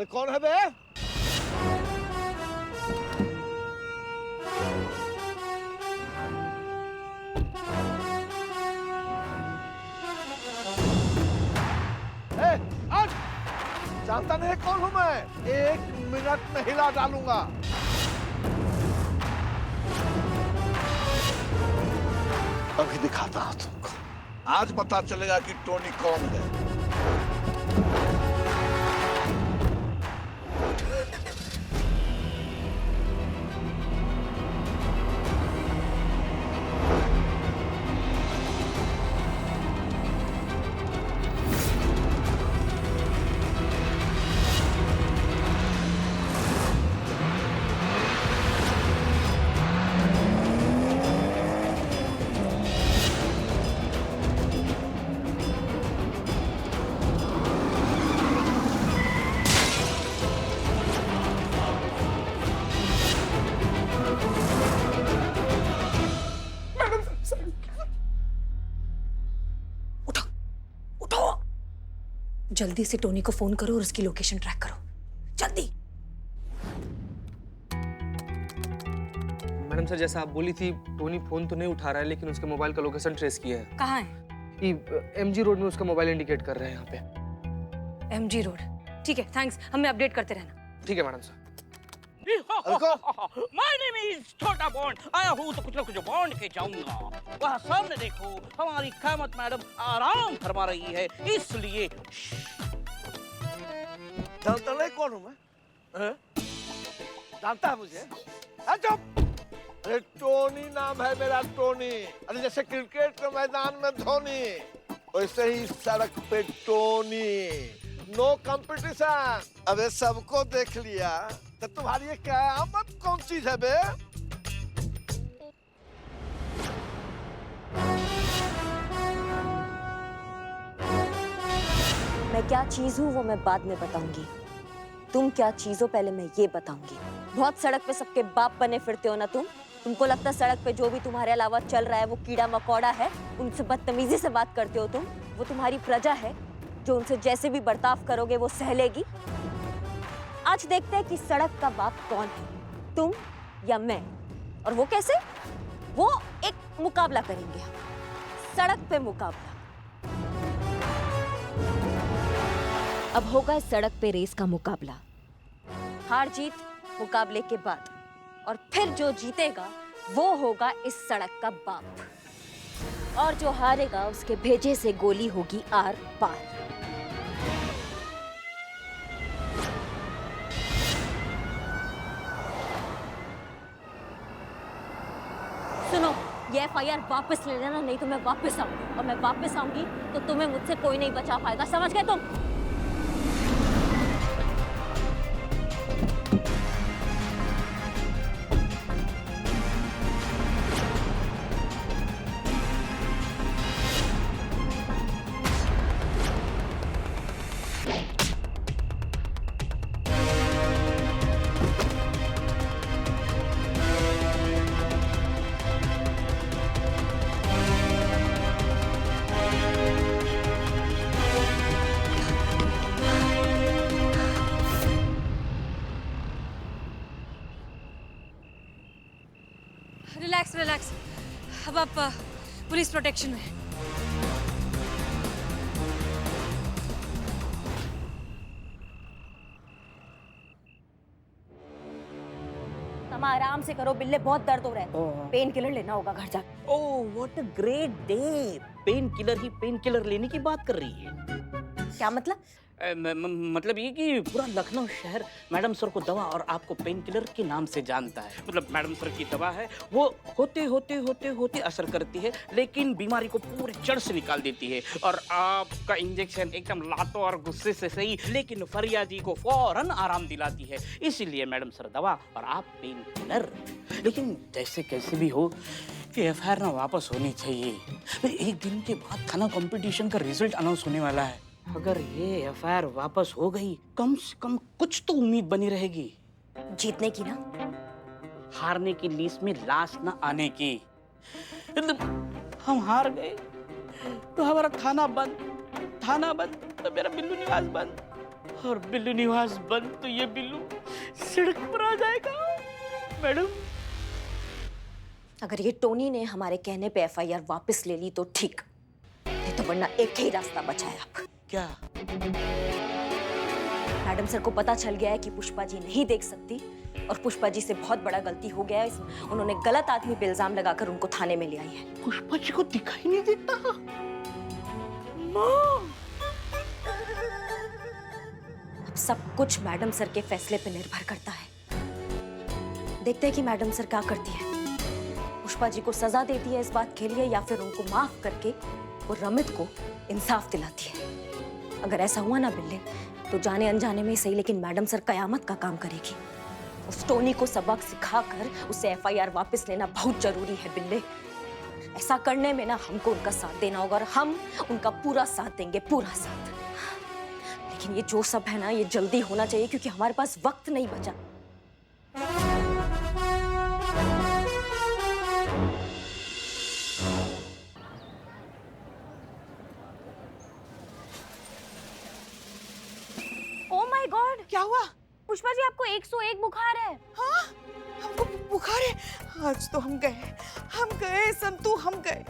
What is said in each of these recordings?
अरे कौन है बे? हट! जानता नहीं कौन हूं मैं? 1 मिनट में हिला डालूंगा। अभी दिखाता हूं तुमको। आज पता चलेगा कि टोनी कौन है। जल्दी से टोनी को फोन करो और उसकी लोकेशन ट्रैक करो, जल्दी। मैडम सर, जैसा आप बोली थी, टोनी फोन तो नहीं उठा रहा है, लेकिन उसके मोबाइल का लोकेशन ट्रेस किया है। कहाँ है? एमजी रोड में उसका मोबाइल इंडिकेट कर रहे हैं यहाँ पे। एमजी रोड, ठीक है, थैंक्स। हमें अपडेट करते रहना। ठीक है madam sir. My name is छोटा बॉन्ड। आया हूँ तो कुछ ना कुछ बॉन्ड के जाऊंगा। वहाँ सामने देखो, हमारी क़यामत मैडम आराम फरमा रही है, इसलिए जानता नहीं कौन हूं मैं? जानता है मुझे? चुप! अरे टोनी नाम है मेरा, टोनी। अरे जैसे क्रिकेट के मैदान में धोनी, वैसे ही सड़क पे टोनी। No competition. अबे सबको देख लिया तो तुम्हारी ये क़यामत कौन चीज है बे? मैं क्या चीज हूँ वो मैं बाद में बताऊंगी। तुम क्या चीज हो पहले मैं ये बताऊंगी। बहुत सड़क पे सबके बाप बने फिरते हो ना तुम। तुमको लगता है सड़क पे जो भी तुम्हारे अलावा चल रहा है वो कीड़ा मकोड़ा है, उनसे बदतमीजी से बात करते हो तुम। वो तुम्हारी प्रजा है जो उनसे जैसे भी बर्ताव करोगे वो सह लेगी। आज देखते हैं कि सड़क का बाप कौन है, तुम या मैं। और वो कैसे? वो एक मुकाबला करेंगे, सड़क पे मुकाबला। अब होगा इस सड़क पे रेस का मुकाबला, हार जीत मुकाबले के बाद, और फिर जो जीतेगा वो होगा इस सड़क का बाप, और जो हारेगा उसके भेजे से गोली होगी आर पार। सुनो, ये FIR वापस ले लेना, नहीं तो मैं वापस आऊंगी, और मैं वापस आऊंगी तो तुम्हें मुझसे कोई नहीं बचा पाएगा, समझ गए तुम? Relax relax. अब आप पुलिस प्रोटेक्शन में। तुम आराम से करो बिल्ले, बहुत दर्द हो रहा है। पेन किलर लेना होगा घर जाके। Oh what a great day. Pain killer he pain killer लेने की बात कर रही है। क्या मतलब? मतलब ये कि पूरा लखनऊ शहर मैडम सर को दवा और आपको पेन किलर के नाम से जानता है। मतलब मैडम सर की दवा है, वो होते होते होते होते असर करती है, लेकिन बीमारी को पूरी जड़ से निकाल देती है। और आपका इंजेक्शन एकदम लातों और गुस्से से सही, लेकिन फरियादी को फौरन आराम दिलाती है। इसीलिए मैडम सर दवा और आप पेन किलर। लेकिन जैसे कैसे भी हो, ये FIR ना वापस होनी चाहिए। एक दिन के बाद थाना कंपटीशन का रिजल्ट अनाउंस होने वाला है। अगर ये FIR वापस हो गई, कम से कम कुछ तो उम्मीद बनी रहेगी। जीतने की ना? हारने की लिस्ट में लास्ट ना आने की। हम हार गए तो हमारा थाना बंद तो मेरा बिल्लू निवास बंद। और बिल्लू निवास बंद तो ये बिल्लू सड़क पर आ जाएगा। मैडम, अगर ये टोनी ने हमारे कहने पे एफआईआर वापस ले ली तो ठीक, नहीं तो वरना एक ही रास्ता बचा है अब। क्या? मैडम सर को पता चल गया है कि पुष्पा जी नहीं देख सकती और पुष्पा जी से बहुत बड़ा गलती हो गया है। उन्होंने गलत आदमी पे इल्जाम लगाकर उनको थाने में ले आई है। पुष्पा जी को दिखाई नहीं देता। माँ, अब सब कुछ मैडम सर के फैसले पे निर्भर करता है। देखते हैं कि मैडम सर क्या करती है। पुष्पा जी को सजा देती है इस बात के लिए या फिर उनको माफ करके वो रमित को इंसाफ दिलाती है। अगर ऐसा हुआ ना बिल्ले, तो जाने अनजाने में ही सही लेकिन मैडम सर कयामत का काम करेगी। उस टोनी को सबक सिखाकर उसे एफआईआर वापस लेना बहुत जरूरी है बिल्ले। ऐसा करने में ना हमको उनका साथ देना होगा और हम उनका पूरा साथ देंगे, पूरा साथ। लेकिन ये जो सब है ना, ये जल्दी होना चाहिए क्योंकि हमारे पास वक्त नहीं बचा। ओह माय गॉड, क्या हुआ? पुष्पा जी आपको 101 बुखार है। हाँ, हमको बुखार है। आज तो हम गए संतू, हम गए।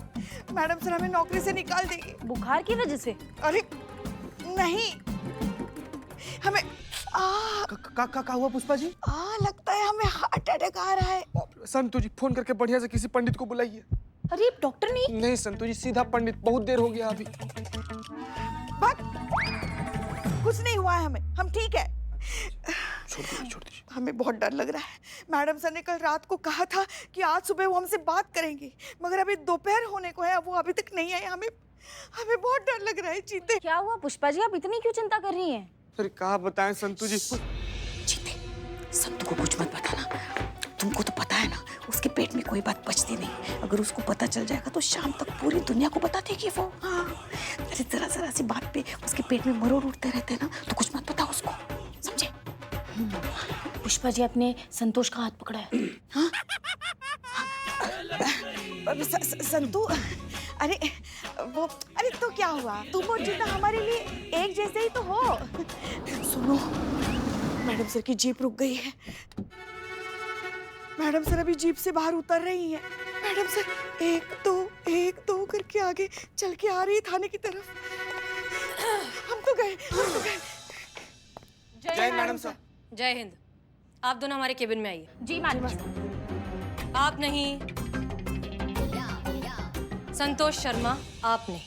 मैडम सर हमें नौकरी से निकाल देगी। बुखार की वजह से? अरे नहीं, हमें का हुआ पुष्पा जी? लगता है हमें हार्ट अटैक आ रहा है। संतु जी, फोन करके बढ़िया से किसी पंडित को बुलाइए। अरे डॉक्टर नहीं? नहीं संतु जी, सीधा पंडित। बहुत देर हो गया अभी। कुछ नहीं हुआ है हमें, हम ठीक है। छोड़ दीजिए। हमें बहुत डर लग रहा है। मैडम सर ने कल रात को कहा था कि आज सुबह वो हमसे बात करेंगे, मगर अभी दोपहर होने को है, वो अभी तक नहीं आए। हमें बहुत डर लग रहा है। चीते, क्या हुआ पुष्पा जी, आप इतनी क्यों चिंता कर रही हैं? अरे कहा बताएं संतु जी। चीते, संतू को कुछ मत बताना। तुमको तो पता है ना, उसके पेट में कोई बात बचती नहीं। अगर उसको पता चल जाएगा तो शाम तक पूरी दुनिया को बता देगी वो। अरे जरा सी बात पे उसके पेट में मरोड़ उठते रहते हैं ना, तो कुछ मत बताओ उसको, समझे? पुष्पा जी, आपने संतोष का हाथ पकड़ा है। संतू, अरे तो क्या हुआ? तुम और जीता हमारे लिए एक जैसे ही तो हो। सुनो, मैडम सर की जीप रुक गई है। मैडम सर अभी जीप से बाहर उतर रही हैं। मैडम सर एक दो करके आगे चल के आ रही है थाने की तरफ। हम तो गए। जय मैडम सर। जय हिंद। आप दोनों हमारे केबिन में आइए। जी मैडम। आप नहीं, संतोष शर्मा आप नहीं,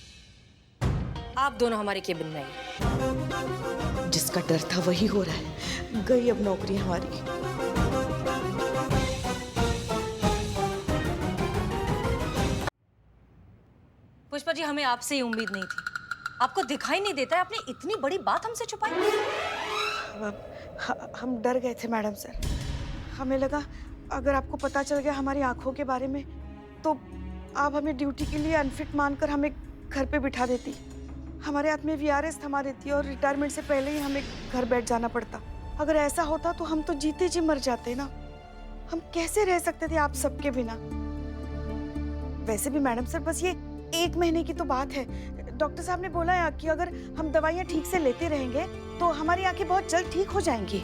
आप दोनों हमारे केबिन में आइए। जिसका डर था वही हो रहा है। गई अब नौकरी हमारी। पुष्पा जी, हमें आपसे ये उम्मीद नहीं थी। आपको दिखाई नहीं देता है, आपने इतनी बड़ी बात हमसे छुपाई। हम डर गए थे मैडम सर। हमें लगा अगर आपको पता चल गया हमारी आंखों के बारे में तो आप हमें ड्यूटी के लिए अनफिट मानकर हमें घर पे बिठा देती। हमारे हाथ में वीआरएस थमा देती और रिटायरमेंट से पहले ही हमें घर बैठ जाना पड़ता। अगर ऐसा होता तो हम तो जीते जी मर जाते ना। हम कैसे रह सकते थे आप सबके बिना? वैसे भी मैडम सर, बस ये 1 महीने की तो बात है। डॉक्टर साहब ने बोला है कि अगर हम दवाइयाँ ठीक से लेते रहेंगे तो हमारी आंखें बहुत जल्द ठीक हो जाएंगी।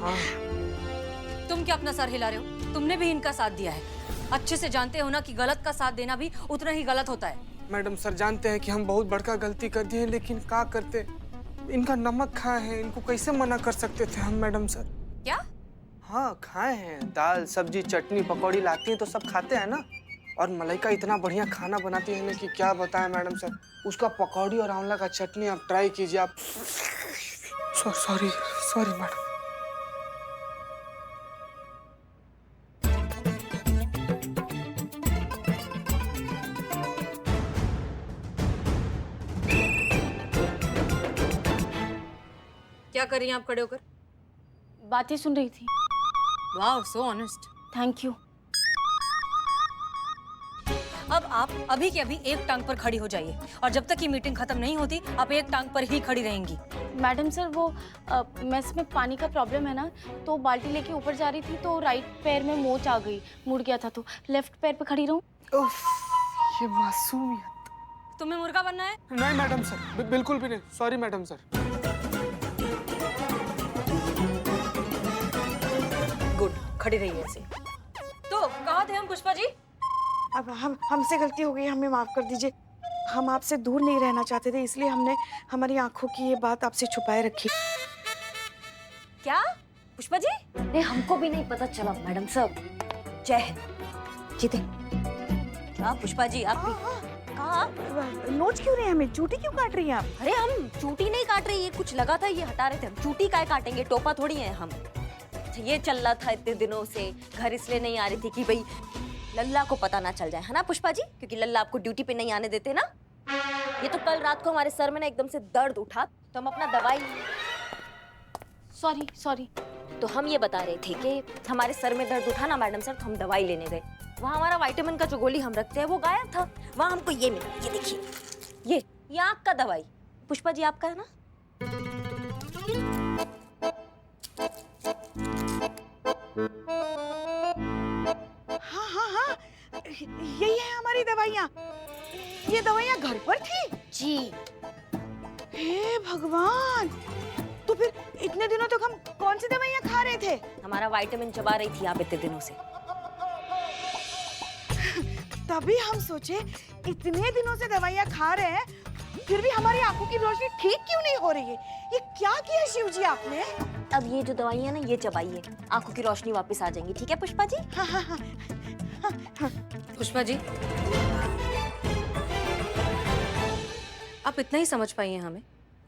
तुम क्या अपना सर हिला रहे हो? तुमने भी इनका साथ दिया है। अच्छे से जानते हो ना कि गलत का साथ देना भी उतना ही गलत होता है। मैडम सर, जानते हैं कि हम बहुत बड़का गलती कर दिए, लेकिन क्या करते? इनका नमक खाए हैं, इनको कैसे मना कर सकते थे हम मैडम सर? क्या? हाँ, खाए हैं। दाल सब्जी चटनी पकौड़ी लाती हैं तो सब खाते हैं ना। और मलाइका इतना बढ़िया खाना बनाती है ना कि क्या बताएं मैडम सर। उसका पकौड़ी और आंवला का चटनी आप ट्राई कीजिए। आप सॉरी मैडम। क्या कर रही हैं आप खड़े होकर? बातें सुन रही थी। Wow, so honest. Thank you. अब आप अभी के अभी एक टांग पर खड़ी हो जाइए और जब तक ये मीटिंग खत्म नहीं होती आप एक टांग पर ही खड़ी रहेंगी। मैडम सर, वो मेस में पानी का प्रॉब्लम है ना, तो बाल्टी लेके ऊपर जा रही थी तो राइट पैर में मोच आ गई, मुड़ गया था, तो लेफ्ट पैर पे खड़ी रहूं। उफ, ये मासूमियत। तुम्हें मुर्गा बनना है? नहीं मैडम सर, बिल्कुल भी नहीं। Sorry madam sir. खड़ी रही है ऐसे। तो कहाँ थे हम पुष्पा जी? अब हमसे गलती हो गई, हमें माफ कर दीजिए। हम आपसे दूर नहीं रहना चाहते थे, इसलिए हमने हमारी आंखों की ये बात आपसे छुपाए रखी। क्या पुष्पा जी? नहीं, हमको भी नहीं पता चला मैडम साहब। जय हिंद। जीते। क्या पुष्पा जी आप भी कहाँ? नोच क्यों रहे हैं हमें? चूटी क्यों काट रही हैं आप? अरे हम चूटी नहीं काट रही, ये कुछ लगा था ये हटा रहे थे हम। चूटी काय काटेंगे, टोपा थोड़ी है हम। ये चल रहा था इतने दिनों से, घर इसलिए नहीं आ रही थी कि भाई लल्ला को पता ना चल जाए, है ना पुष्पा जी? क्योंकि लल्ला आपको ड्यूटी पे नहीं आने देते ना। ये तो कल रात को हमारे सर में ना एकदम से दर्द उठा, तो हम अपना दवाई। सॉरी। तो हम ये बता रहे थे कि हमारे सर में दर्द उठा ना मैडम सर, तो हम दवाई लेने गए। वहाँ हमारा विटामिन का जो गोली हम रखते हैं वो गायब था। वहाँ हमको ये मिला, ये देखिए, ये आँख का दवाई। पुष्पा जी आपका है ना? हाँ, यही है हमारी दवाइयाँ। ये दवाइयाँ घर पर थी? जी। हे भगवान, तो फिर इतने दिनों तक हम कौन सी दवाइयाँ खा रहे थे? हमारा विटामिन चबा रही थी आप इतने दिनों से। तभी हम सोचे इतने दिनों से दवाइयाँ खा रहे हैं, फिर भी हमारी आंखों की रोशनी ठीक क्यों नहीं हो रही है? ये क्या किया शिव जी आपने? अब ये जो दवाइयाँ ना ये चबाइए, आंखों की रोशनी वापस आ जाएंगी। ठीक है पुष्पा जी? हाँ। पुष्पा जी, आप इतना ही समझ पाई हैं हमें?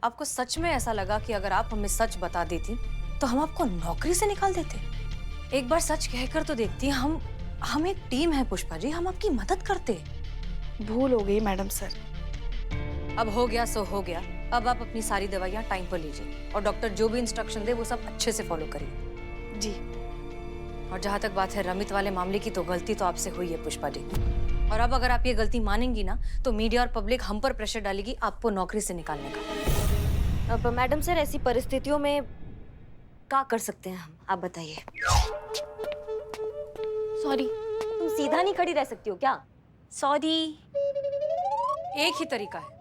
आपको सच में ऐसा लगा कि अगर आप हमें सच बता देती तो हम आपको नौकरी से निकाल देते? एक बार सच कहकर तो देखती। हम एक टीम है पुष्पा जी, हम आपकी मदद करते। भूल हो गई मैडम सर। अब हो गया सो हो गया। अब आप अपनी सारी दवाइयाँ टाइम पर लीजिए और डॉक्टर जो भी इंस्ट्रक्शन दे वो सब अच्छे से फॉलो करिए। जी। और जहाँ तक बात है रमित वाले मामले की, तो गलती तो आपसे हुई है पुष्पा जी। और अब अगर आप ये गलती मानेंगी ना तो मीडिया और पब्लिक हम पर प्रेशर डालेगी आपको नौकरी से निकालने का। अब मैडम सर ऐसी परिस्थितियों में क्या कर सकते हैं हम, आप बताइए। सॉरी। तुम सीधा नहीं खड़ी रह सकती हो क्या? सॉरी। एक ही तरीका है,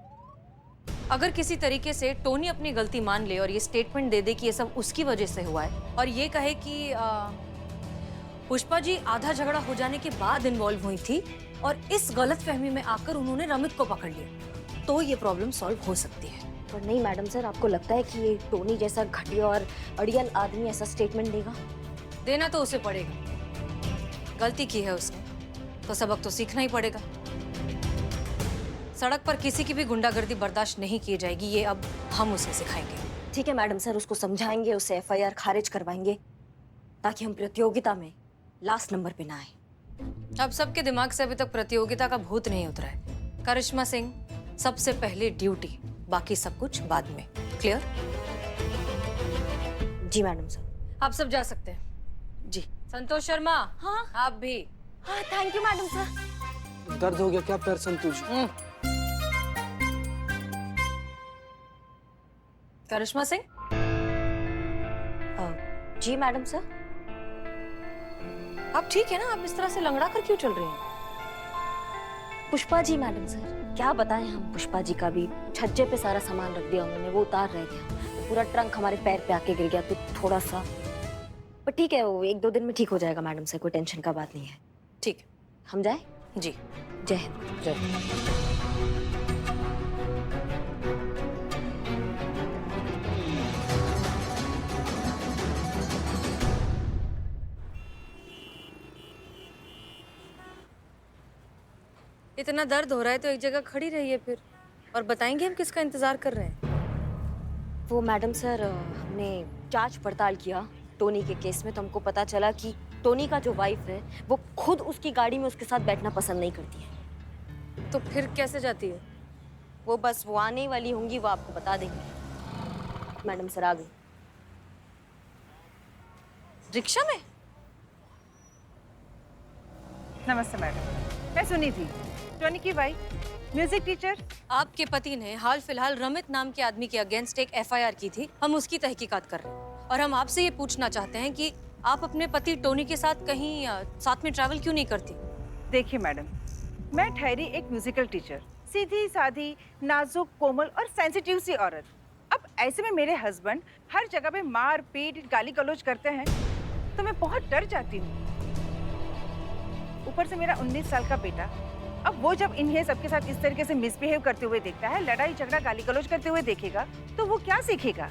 अगर किसी तरीके से टोनी अपनी गलती मान ले और ये स्टेटमेंट दे दे कि ये सब उसकी वजह से हुआ है, और ये कहे कि पुष्पा जी आधा झगड़ा हो जाने के बाद इन्वॉल्व हुई थी और इस गलतफहमी में आकर उन्होंने रमित को पकड़ लिया, तो ये प्रॉब्लम सॉल्व हो सकती है। पर नहीं मैडम सर, आपको लगता है कि ये टोनी जैसा घटिया और अड़ियल आदमी ऐसा स्टेटमेंट देगा? देना तो उसे पड़ेगा, गलती की है उसने तो सबक तो सीखना ही पड़ेगा। सड़क पर किसी की भी गुंडागर्दी बर्दाश्त नहीं की जाएगी, ये अब हम उसे सिखाएंगे। ठीक है मैडम सर, उसको समझाएंगे, उसे एफआईआर खारिज करवाएंगे ताकि हम प्रतियोगिता में लास्ट नंबर पे ना आए। अब सबके दिमाग से अभी तक प्रतियोगिता का भूत नहीं उतरा है। करिश्मा सिंह, सबसे पहले ड्यूटी, बाकी सब कुछ बाद में। क्लियर? जी मैडम सर। आप सब जा सकते हैं। जी। संतोष शर्मा। हाँ आप भी। हाँ, थैंक यू मैडम सर। दर्द हो गया क्या पैर संतोष? करिश्मा सिंह। जी मैडम सर। आप ठीक है ना? आप इस तरह से लंगड़ा कर क्यों चल रही हैं? पुष्पा जी मैडम सर, क्या बताएं हम पुष्पा जी का भी। छज्जे पे सारा सामान रख दिया उन्होंने, वो उतार रहे थे, तो पूरा ट्रंक हमारे पैर पे आके गिर गया, तो थोड़ा सा, पर ठीक है, वो 1-2 दिन में ठीक हो जाएगा मैडम सर, कोई टेंशन का बात नहीं है। ठीक है, हम जाए? जी। जय हिंद। जय हिंद। इतना दर्द हो रहा है तो एक जगह खड़ी रहिए फिर, और बताएंगे हम किसका इंतजार कर रहे हैं। वो मैडम सर, हमने जांच पड़ताल किया टोनी के केस में, तो हमको पता चला कि टोनी का जो वाइफ है वो खुद उसकी गाड़ी में उसके साथ बैठना पसंद नहीं करती है। तो फिर कैसे जाती है? वो बस वो आने वाली होंगी, वो आपको बता देंगे। मैडम सर आ गई। रिक्शा में? नमस्ते मैडम, मैं सुनी थी, टोनी की वाइफ, म्यूजिक टीचर। आपके पति ने हाल फिलहाल रमित नाम के आदमी के अगेंस्ट एक एफआईआर की थी, हम उसकी तहकीकात कर रहे हैं, और हम आपसे ये पूछना चाहते हैं कि आप अपने पति टोनी के साथ कहीं साथ में ट्रैवल क्यों नहीं करती? देखिए मैडम, मैं ठहरी एक म्यूजिकल टीचर, सीधी साधी, नाजुक, कोमल और सेंसिटिव सी औरत। अब ऐसे में मेरे हस्बैंड हर जगह पे मार पीट, गाली गलौज करते हैं, तो मैं बहुत डर जाती हूँ। ऊपर से मेरा 19 साल का बेटा, अब वो जब इन्हें सबके साथ इस तरीके से मिसबिहेव करते हुए देखता है, लड़ाई झगड़ा गाली गलौज करते हुए देखेगा, तो वो क्या सीखेगा?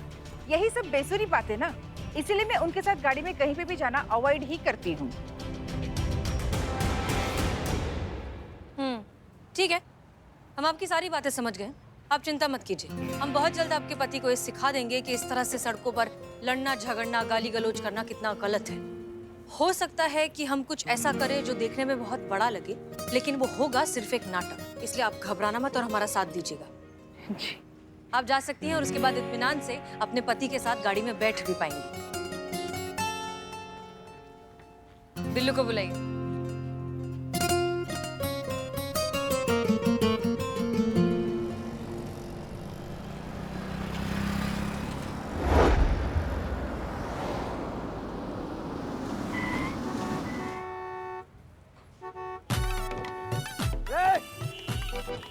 यही सब बेसुरी बातें ना, इसीलिए मैं उनके साथ गाड़ी में कहीं पे भी जाना अवॉइड ही करती हूँ। ठीक है, हम आपकी सारी बातें समझ गए। आप चिंता मत कीजिए, हम बहुत जल्द आपके पति को ये सिखा देंगे कि इस तरह से सड़कों पर लड़ना झगड़ना गाली गलौज करना कितना गलत है। हो सकता है कि हम कुछ ऐसा करें जो देखने में बहुत बड़ा लगे, लेकिन वो होगा सिर्फ एक नाटक। इसलिए आप घबराना मत और हमारा साथ दीजिएगा। जी। आप जा सकती हैं और उसके बाद इत्मीनान से अपने पति के साथ गाड़ी में बैठ भी पाएंगी। बिल्लू को बुलाइए।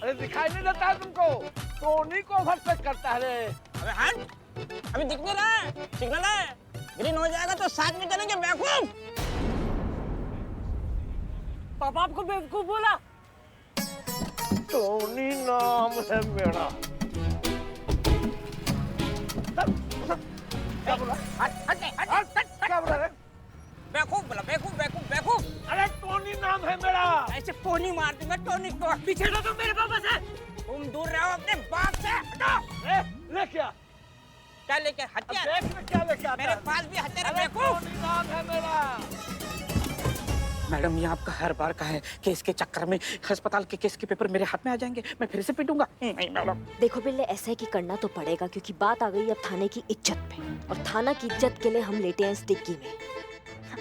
अरे दिखाई नहीं देता है तुमको? टोनी को ओवरटेक करता है रे। अबे हट, अभी दिख नहीं रहा है, सिग्नल है, ग्रीन हो जाएगा तो साथ में चलेंगे बेवकूफ। पापा आपको बेवकूफ बोला? टोनी नाम है मेरा। क्या बोला? क्या बोला रे? बेवकूफ बोला, बेवकूफ बेवकूफ बेवकूफ। अरे टोनी नाम है मेरा। ऐसे टोनी मार दूंगा, टोनी को। पीछे लो तुम मेरे पापा से। तुम दूर रहो अपने बाप से। हटो। ले क्या? क्या लेके? हथियार। देख में क्या लेके आता मेरे है? पास भी हथियार है अरे बेवकूफ। टोनी नाम है मेरा। मैडम, ये आपका हर बार का है कि इसके चक्कर में अस्पताल के केस के पेपर मेरे हाथ में आ जाएंगे, मैं फिर से पीटूंगा। नहीं मैडम। देखो बिल्ले, ऐसा है कि करना तो पड़ेगा क्योंकि बात आ गई अब थाने की इज्जत पे, और थाना की इज्जत के लिए हम लेटे हैं इस डिग्गी में।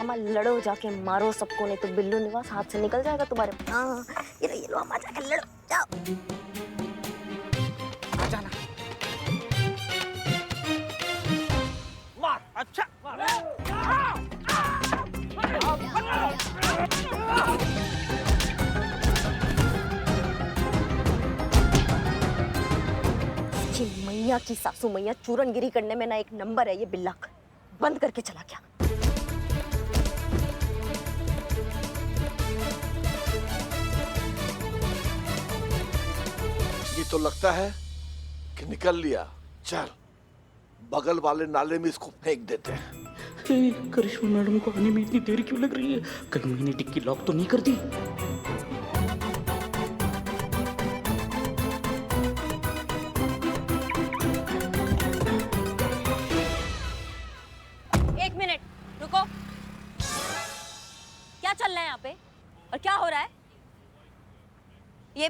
अम्मा लड़ो, जाके मारो सबको, नहीं तो बिल्लू निवास हाथ से निकल जाएगा तुम्हारे। हाँ, ये लो अम्मा, जाके लड़ो, जाओ। आ जाना। मार। अच्छा। मैया की सासू मैया चूरनगिरी करने में ना एक नंबर है ये बिल्ला। बंद करके चला गया। ये तो लगता है कि निकल लिया। चल बगल वाले नाले में इसको फेंक देते हैं। करिश्मा मैडम को आने में इतनी देर क्यों लग रही है? कहीं मैंने डिक्की लॉक तो नहीं कर दी? एक मिनट रुको, क्या चल रहा है यहाँ पे और क्या हो रहा है? ये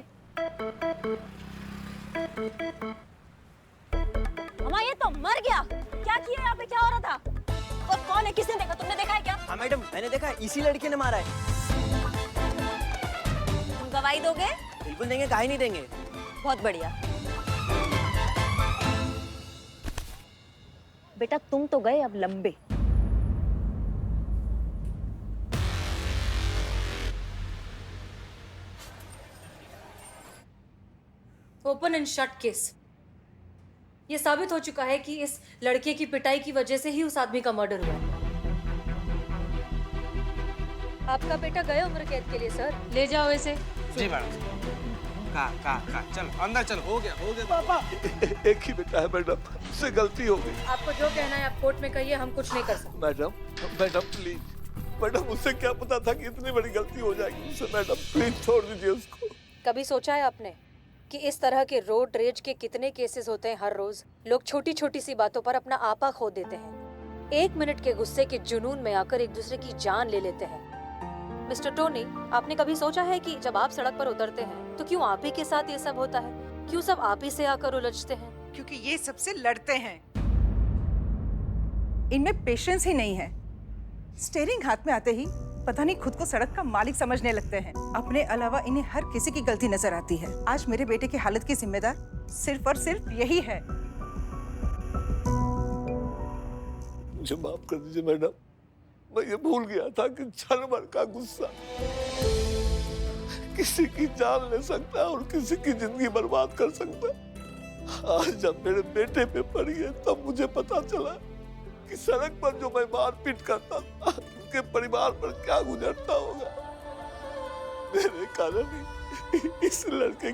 हमारा ये तो मर गया। क्या किया यहाँ पे, क्या हो रहा था? और कौन है, किसने देखा? तुमने देखा है क्या? हाँ मैडम, मैंने देखा है, इसी लड़के ने मारा है। तुम गवाही दोगे? बिल्कुल देंगे, काहे नहीं देंगे। बहुत बढ़िया। बेटा तुम तो गए अब लंबे। Open and shut case. ये साबित हो चुका है कि इस लड़के की पिटाई की वजह से ही उस आदमी का मर्डर हुआ। आपका बेटा गए उम्र कैद के लिए सर, ले जाओ इसे। जी मैडम। का चल अंदर चल, हो गया पापा एक ही बेटा है मैडम, उससे गलती हो गई। आपको जो कहना है आप कोर्ट में कहिए, हम कुछ नहीं कर सकते। मैडम मैडम प्लीज, मैडम उससे क्या पता था कि इतनी बड़ी गलती हो जाएगी उससे। मैडम प्लीज छोड़ दीजिए उसको। कभी सोचा है आपने कि इस तरह के रोड रेज के कितने केसेस होते हैं हर रोज? लोग छोटी छोटी सी बातों पर अपना आपा खो देते हैं, 1 मिनट के गुस्से के जुनून में आकर एक दूसरे की जान ले लेते हैं। मिस्टर टोनी, आपने कभी सोचा है कि जब आप सड़क पर उतरते हैं तो क्यों आप ही के साथ ये सब होता है? क्यों सब आप ही से आकर उलझते हैं? क्योंकि ये सबसे लड़ते हैं, इनमें पेशेंस ही नहीं है। स्टीयरिंग हाथ में आते ही पता नहीं खुद को सड़क का मालिक समझने लगते हैं। अपने अलावा इन्हें हर किसी की गलती नजर आती है। आज मेरे बेटे की हालत की जिम्मेदार सिर्फ और सिर्फ यही है। मुझे माफ कर दीजिए मैडम, मैं ये भूल गया था कि क्षण भर का गुस्सा किसी की जान ले सकता है और किसी की जिंदगी बर्बाद कर सकता है। आज जब मेरे बेटे पे पड़ी है तब मुझे पता चला कि सड़क पर जो मैं मारपीट करता था उसके परिवार पर क्या गुजरता होगा। मेरे कारण ही इस लड़के